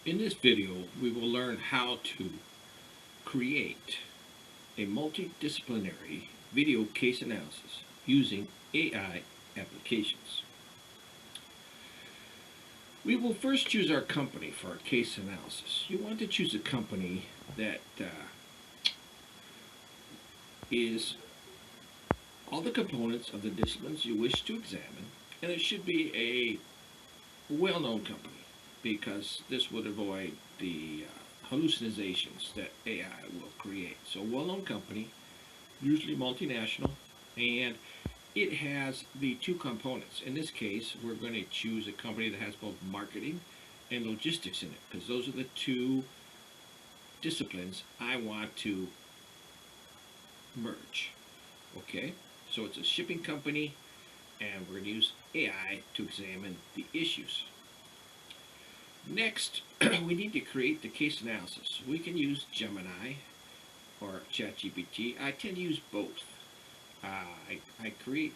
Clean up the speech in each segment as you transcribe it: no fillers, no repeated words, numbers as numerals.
In this video, we will learn how to create a multidisciplinary video case analysis using AI applications. We will first choose our company for our case analysis. You want to choose a company that is all the components of the disciplines you wish to examine, and it should be a well-known company because this would avoid the hallucinations that AI will create. So, well-known company, usually multinational, and it has the two components. In this case, we're going to choose a company that has both marketing and logistics in it because those are the two disciplines I want to merge. Okay, so it's a shipping company, and we're going to use AI to examine the issues. Next, we need to create the case analysis. We can use Gemini or ChatGPT. I tend to use both. I create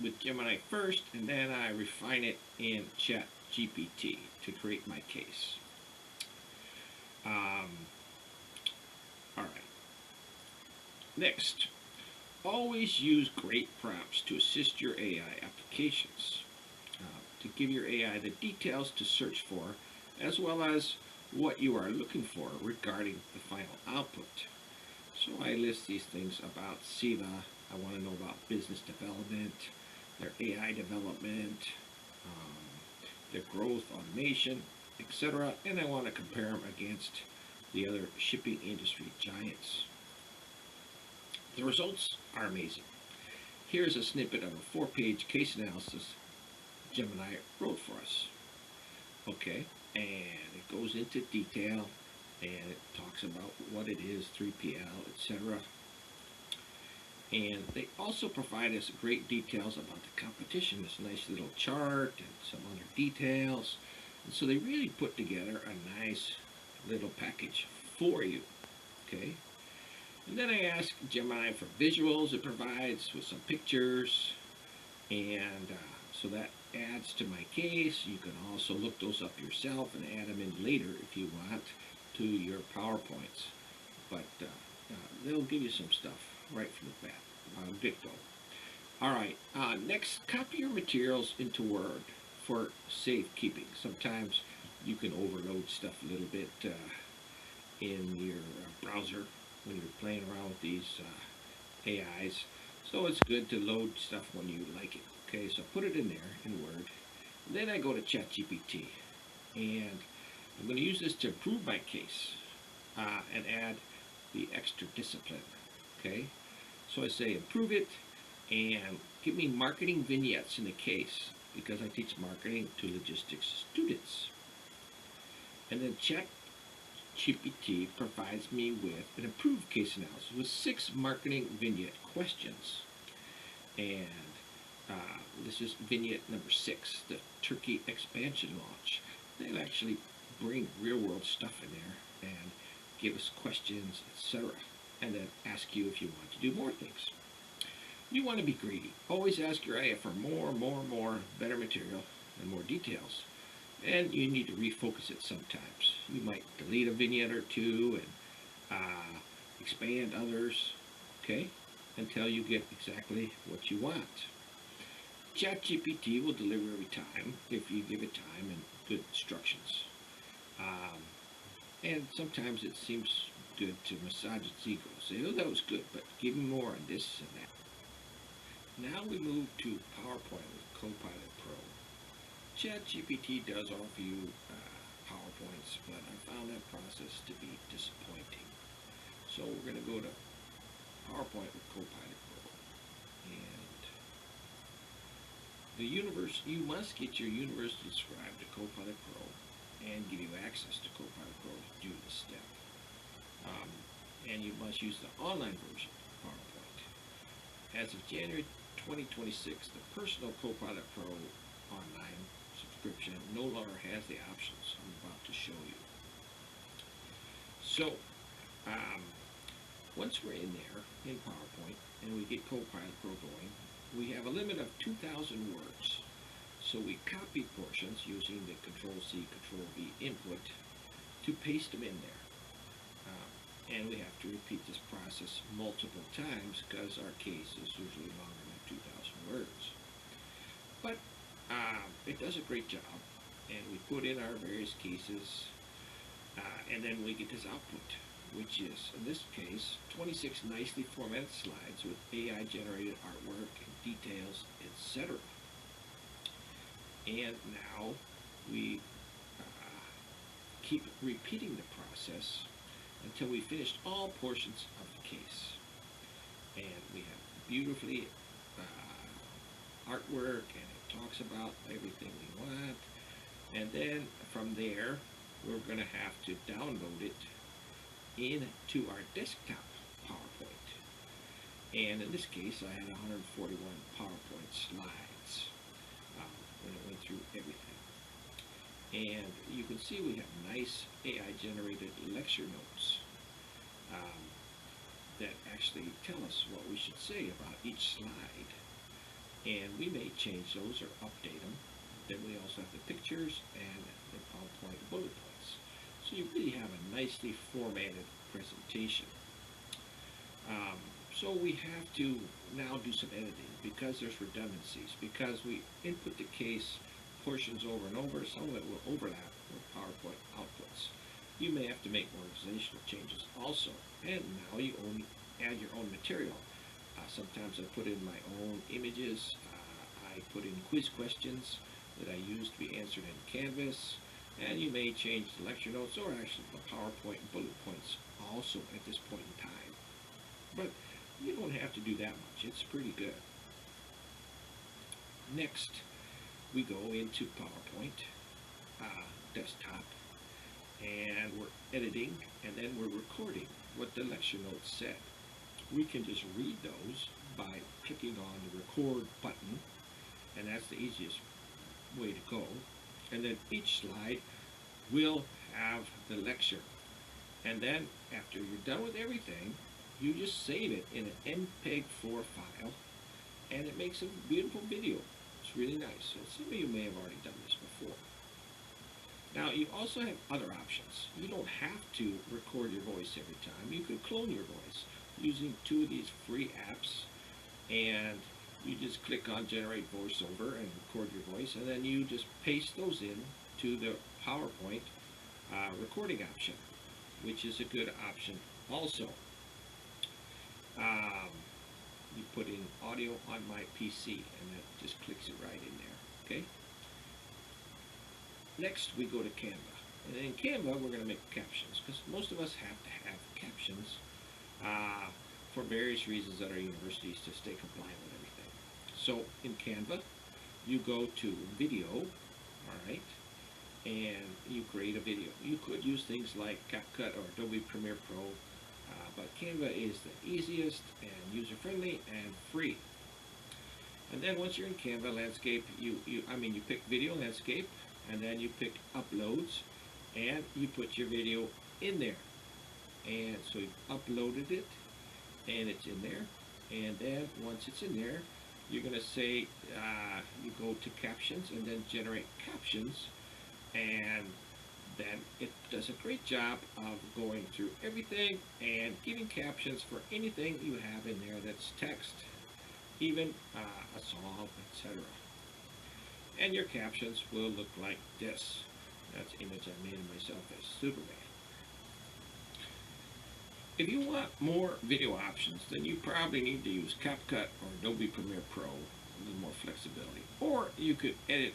with Gemini first, and then I refine it in ChatGPT to create my case. All right. Next, always use great prompts to assist your AI applications. To give your AI the details to search for, as well as what you are looking for regarding the final output. So I list these things about SIVA. I want to know about business development, their AI development, their growth, automation, etc. And I want to compare them against the other shipping industry giants. The results are amazing. Here's a snippet of a 4-page case analysis Gemini wrote for us. Okay, and it goes into detail and it talks about what it is, 3PL, etc. And they also provide us great details about the competition, this nice little chart and some other details. And so they really put together a nice little package for you. Okay, and then I ask Gemini for visuals it provides with some pictures, and so that adds to my case. You can also look those up yourself and add them in later if you want to your PowerPoints. But they'll give you some stuff right from the bat, dicto. All right, next, copy your materials into Word for safekeeping. Sometimes you can overload stuff a little bit in your browser when you're playing around with these AIs. So it's good to load stuff when you like it. Okay, so put it in there in Word. Then I go to ChatGPT, and I'm going to use this to improve my case and add the extra discipline. Okay, so I say improve it and give me marketing vignettes in the case because I teach marketing to logistics students. And then ChatGPT provides me with an improved case analysis with 6 marketing vignette questions. And this is vignette number 6, the Turkey expansion launch. They'll actually bring real-world stuff in there and give us questions, etc. And then ask you if you want to do more things. You want to be greedy. Always ask your AI for more, better material and more details. And you need to refocus it sometimes. You might delete a vignette or two and expand others, okay, until you get exactly what you want. ChatGPT will deliver every time if you give it time and good instructions. And sometimes it seems good to massage its ego. Say, oh, that was good, but give me more on this and that. Now we move to PowerPoint with Copilot Pro. ChatGPT does offer you PowerPoints, but I found that process to be disappointing. So we're going to go to PowerPoint with Copilot Pro. And you must get your university subscribed to Copilot Pro and give you access to Copilot Pro to do this step. And you must use the online version of PowerPoint. As of January 2026, the personal Copilot Pro online subscription no longer has the options I'm about to show you. So, once we're in there, in PowerPoint, and we get Copilot Pro going, we have a limit of 2,000 words. So we copy portions using the Control-C, Control-V input to paste them in there. And we have to repeat this process multiple times because our case is usually longer than 2,000 words. But it does a great job, and we put in our various cases, and then we get this output, which is, in this case, 26 nicely formatted slides with AI-generated artwork and details, etc. And now we keep repeating the process until we finished all portions of the case. And we have beautifully artwork, and it talks about everything we want. And then from there, we're going to have to download it into our desktop PowerPoint. And in this case, I had 141 PowerPoint slides when it went through everything. And you can see we have nice AI-generated lecture notes that actually tell us what we should say about each slide. And we may change those or update them. Then we also have the pictures and the PowerPoint bullet points. So you really have a nicely formatted presentation. So we have to now do some editing because there's redundancies, because we input the case portions over and over. Some of it will overlap with PowerPoint outputs. You may have to make organizational changes also, and now you add your own material. Sometimes I put in my own images. I put in quiz questions that I use to be answered in Canvas, and you may change the lecture notes or actually the PowerPoint bullet points also at this point in time. But you don't have to do that much. It's pretty good. Next, we go into PowerPoint desktop, and we're editing, and then we're recording what the lecture notes said. We can just read those by clicking on the record button, and that's the easiest way to go. And then each slide will have the lecture. And then after you're done with everything, you just save it in an MPEG-4 file, and it makes a beautiful video. It's really nice. So some of you may have already done this before. Now, you also have other options. You don't have to record your voice every time. You could clone your voice using two of these free apps, and you just click on Generate VoiceOver and record your voice, and then you just paste those in to the PowerPoint recording option, which is a good option also. You put in audio on my PC, and it just clicks it right in there, okay? Next, we go to Canva. And in Canva, we're going to make captions, because most of us have to have captions for various reasons at our universities to stay compliant with everything. So in Canva, you go to video, all right, and you create a video. You could use things like CapCut or Adobe Premiere Pro, but Canva is the easiest and user-friendly and free. And then once you're in Canva landscape, you pick video landscape, and then you pick uploads, and you put your video in there. And so you've uploaded it, and it's in there. And then once it's in there, you're going to say, you go to captions and then generate captions, and then it does a great job of going through everything and giving captions for anything you have in there that's text, even a song, etc. And your captions will look like this. That's an image I made of myself as Superman. If you want more video options, then you probably need to use CapCut or Adobe Premiere Pro, a little more flexibility. Or you could edit,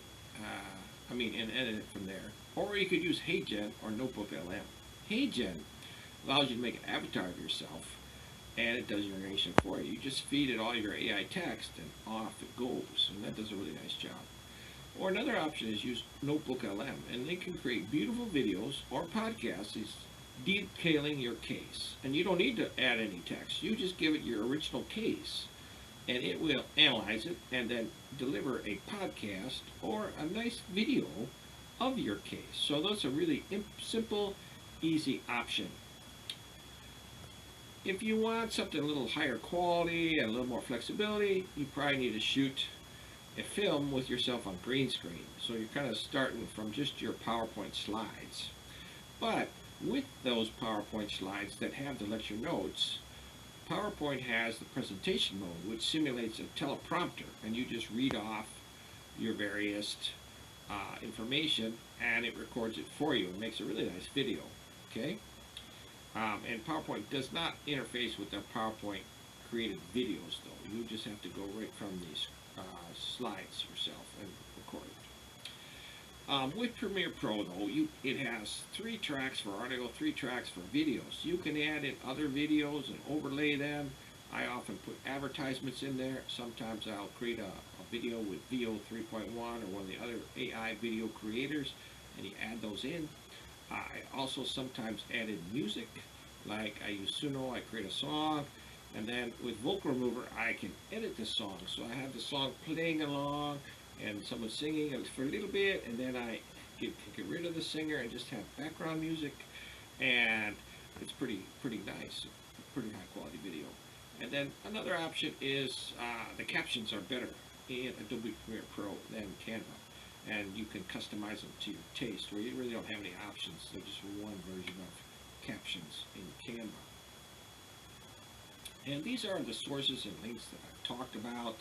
and edit it from there. Or you could use HeyGen or Notebook LM. HeyGen allows you to make an avatar of yourself, and it does your narration for you. You just feed it all your AI text, and off it goes, and that does a really nice job. Or another option is use Notebook LM, and they can create beautiful videos or podcasts detailing your case. And you don't need to add any text. You just give it your original case, and it will analyze it and then deliver a podcast or a nice video of your case. So that's a really simple, easy option. If you want something a little higher quality and a little more flexibility, you probably need to shoot a film with yourself on green screen. So you're kind of starting from just your PowerPoint slides. But with those PowerPoint slides that have the lecture notes, PowerPoint has the presentation mode, which simulates a teleprompter, and you just read off your various information, and it records it for you and makes a really nice video. Okay, and PowerPoint does not interface with the PowerPoint created videos, though. You just have to go right from these slides yourself and record it. With Premiere Pro, though, it has 3 tracks for audio, 3 tracks for videos. You can add in other videos and overlay them. I often put advertisements in there. Sometimes I'll create a video with VO 3.1 or one of the other AI video creators, and you add those in. I also sometimes add in music, like I use Suno, I create a song, and then with Vocal Remover I can edit the song. So I have the song playing along, and someone singing for a little bit, and then I get rid of the singer and just have background music, and it's pretty nice, pretty high quality video. And then another option is the captions are better in Adobe Premiere Pro than Canva, and you can customize them to your taste, where you really don't have any options. There's just one version of captions in Canva. And these are the sources and links that I've talked about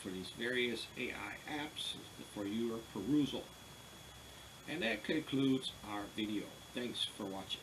for these various AI apps for your perusal. And that concludes our video. Thanks for watching.